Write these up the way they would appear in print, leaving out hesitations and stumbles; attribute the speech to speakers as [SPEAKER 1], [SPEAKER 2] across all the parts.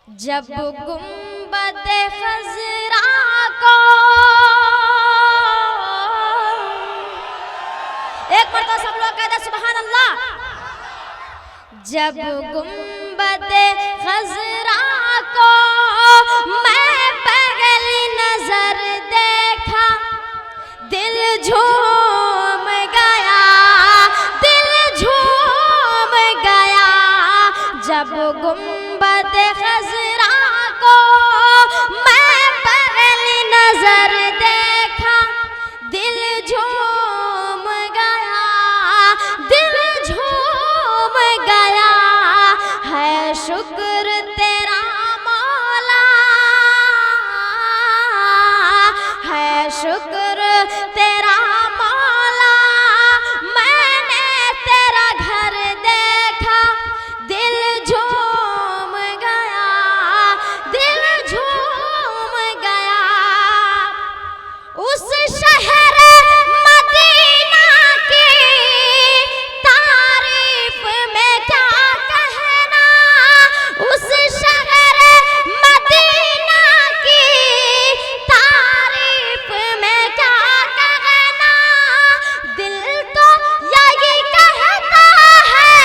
[SPEAKER 1] जब गुंबद खजरा को एक मरतबा सब लोग कहते सुभान अल्लाह। जब गुंबद खजरा को मैं पहली नजर देखा, दिल झूम गया, दिल झूम गया। जब गुंबद खजरा को मैं पहली नजर देखा, दिल झूम गया, दिल झूम गया। है शुक्र तेरा मौला, है शुक्र तेरा मौला। मैंने तेरा घर देखा, दिल झूम गया, दिल झूम गया। उस शहर मदीना की तारीफ में क्या कहना, उस शहर मदीना की तारीफ में क्या कहना। दिल तो यही कहता है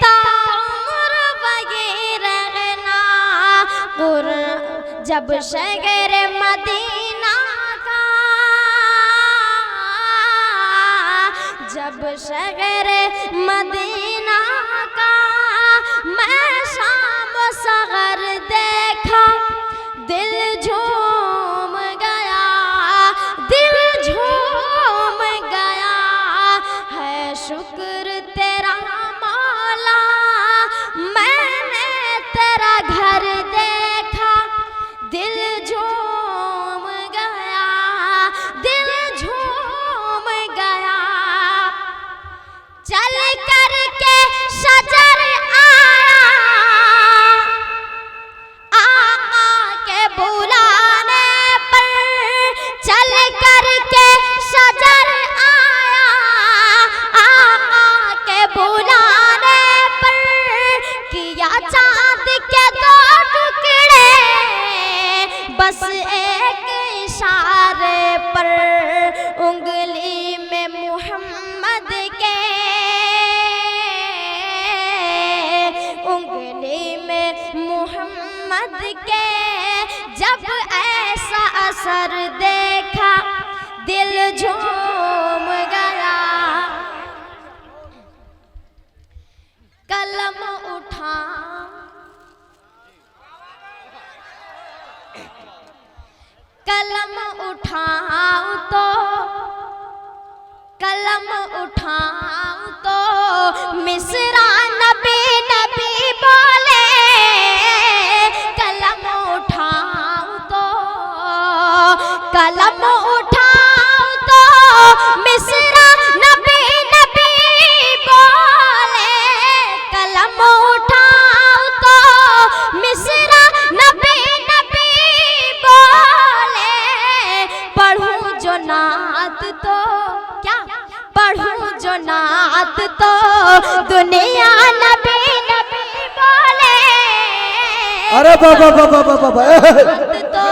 [SPEAKER 1] ताउम्र वही रहना। जब शहर मदीना का, जब शहर मदीना का मैं शाम सहर देखा, दिल झूम गया, दिल झूम गया। है शुक्र तेरा मौला, मैंने तेरा घर देखा, दिल झूम गया, दिल झूम गया। चल कर के शजर आया, आका के बुलाने पर। चल कर के शजर आया, आका के बुलाने पर। किया चांद के दो टुकड़े, बस एक इशारे पर। उंगली में मोहम्मद के, उंगली में मोहम्मद के। जब ऐसा असर देखा, दिल झूम गया। कलम उठा, कलम उठाऊं तो, कलम उठाऊं तो मिसरा नबी नबी बोले। कलम उठाऊं तो, कलम उठाऊं तो मिसरा नबी नबी बोले। कलम उठाऊं तो मिसरा नबी नबी बोले। पढ़ूं जो नात तो, क्या पढ़ूं जो नात तो दुनिया नबी नबी बोले।
[SPEAKER 2] अरे बाबा बाबा बाबा
[SPEAKER 1] तो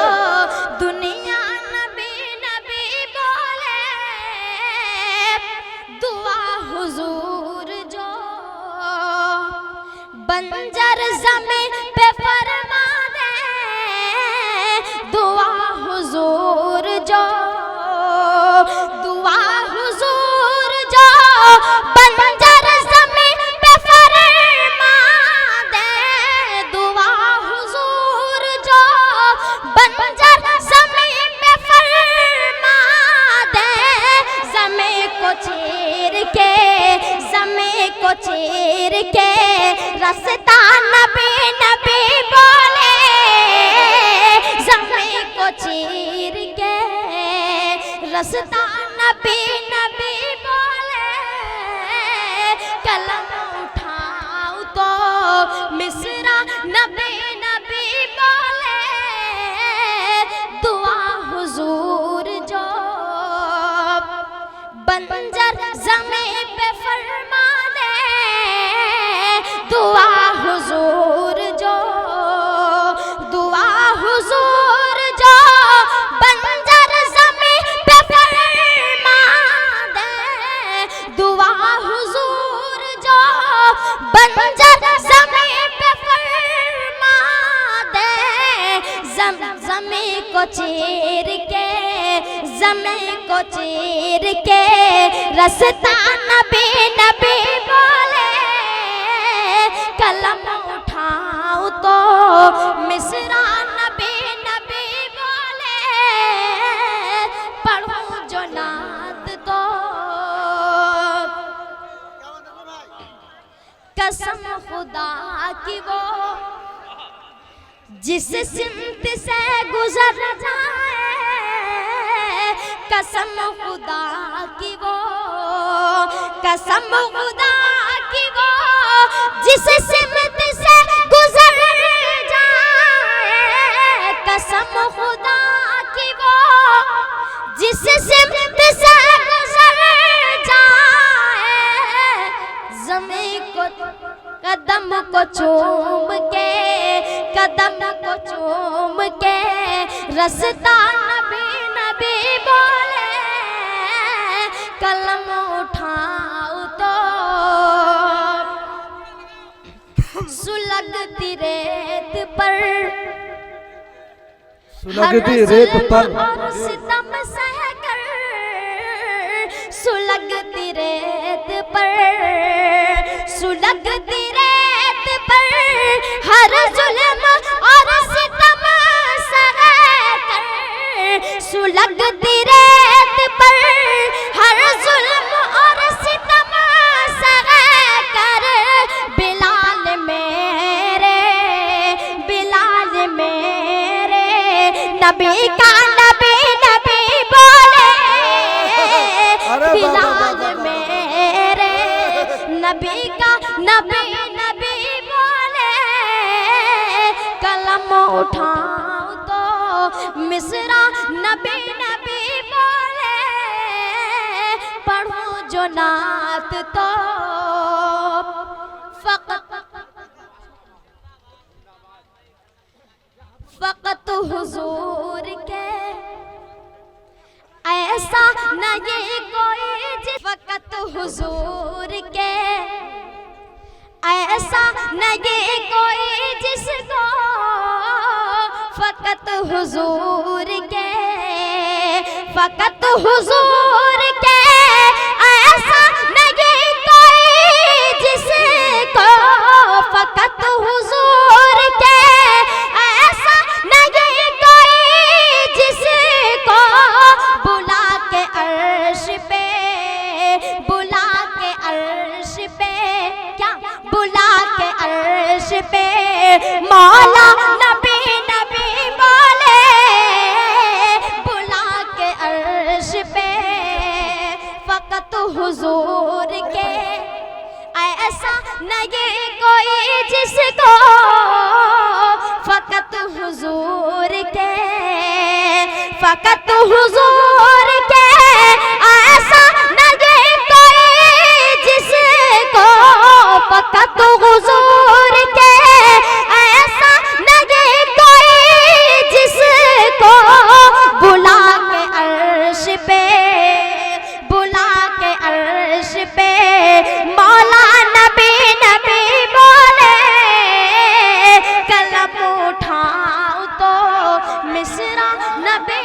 [SPEAKER 1] दुनिया नबी नबी बोले। दुआ हुजूर जो बंजर ज़मीन पे फरमा दे। दुआ हुजूर जो, दुआ हुजूर जो बंजर ज़मीन पे फरमा दे। दुआ हुजूर जो बंजर ज़मीन पे फरमा दे। ज़मीन को चीर के, ज़मीन को चीर के रास्ता नबी नबी बोले। ज़मीन को चीर के रास्ता नबी नबी बोले। कलम उठाऊं तो मिसरा नबी नबी बोले। दुआ हुजूर जो बंजर ज़मीन पे फरमा दे। दुआ हुजूर जो गुजर ज़मीं पे फरमा दे, ज़मीं को चीर के, ज़मीं को चीर के रास्ता नबी नबी बोले, कलम उठाऊं तो मिसरा नबी नबी बोले, पढ़ूं जो नात तो कसम खुदा की वो जिस सिमत से गुजर जाए, कसम खुदा की वो, कसम खुदा की वो जिस सिमत से गुजर जाए, कसम खुदा की वो जिस सिमत से गुजर जाए, ज़मीं को कदम को चूम के, कदम को चूम के रास्ता नबी नबी बोले, कलम उठाओ तो सुलगती रेत पर,
[SPEAKER 2] सुलगती रेत पर
[SPEAKER 1] और सितम सहकर, सुलगती रेत पर, सुलगती रेत पर हर जुल्म और सितम सहकर, सुलगती रेत पर हर जुल्म और सितम सहकर, बिलाल मेरे, बिलाल मेरे नबी का नबी नबी बोले, बिलाल मेरे नबी का नबी नबी बोले, कलम उठाओ तो मिसरा नबी नबी बोले, पढ़ूं जो नात तो फ़क़त हुजूर के ऐसा नहीं कोई जिस, फ़क़त हुजूर के ऐसा नहीं कोई जिसको, फ़क़त हुजूर के, फ़क़त हुजूर के ऐसा नहीं कोई जिसको, फ़क़त हुजूर के ऐसा नहीं कोई जिसको, बुला के अर्श पे, बुला के अर्श पे, क्या बुला के अर्श पे मौला नबी नबी बोले, बुला के अर्श पे फ़क़त हुजूर के ऐसा नहीं कोई जिसको, फ़क़त हुजूर के, फ़क़त हुजूर के ऐसा नहीं कोई जिसको, फ़क़त हुजूर के ऐसा नहीं कोई जिसको, बुला के अर्श पे, बुला के अर्श पे मौला नबी नबी बोले, कलम उठाओ तो मिसरा नबी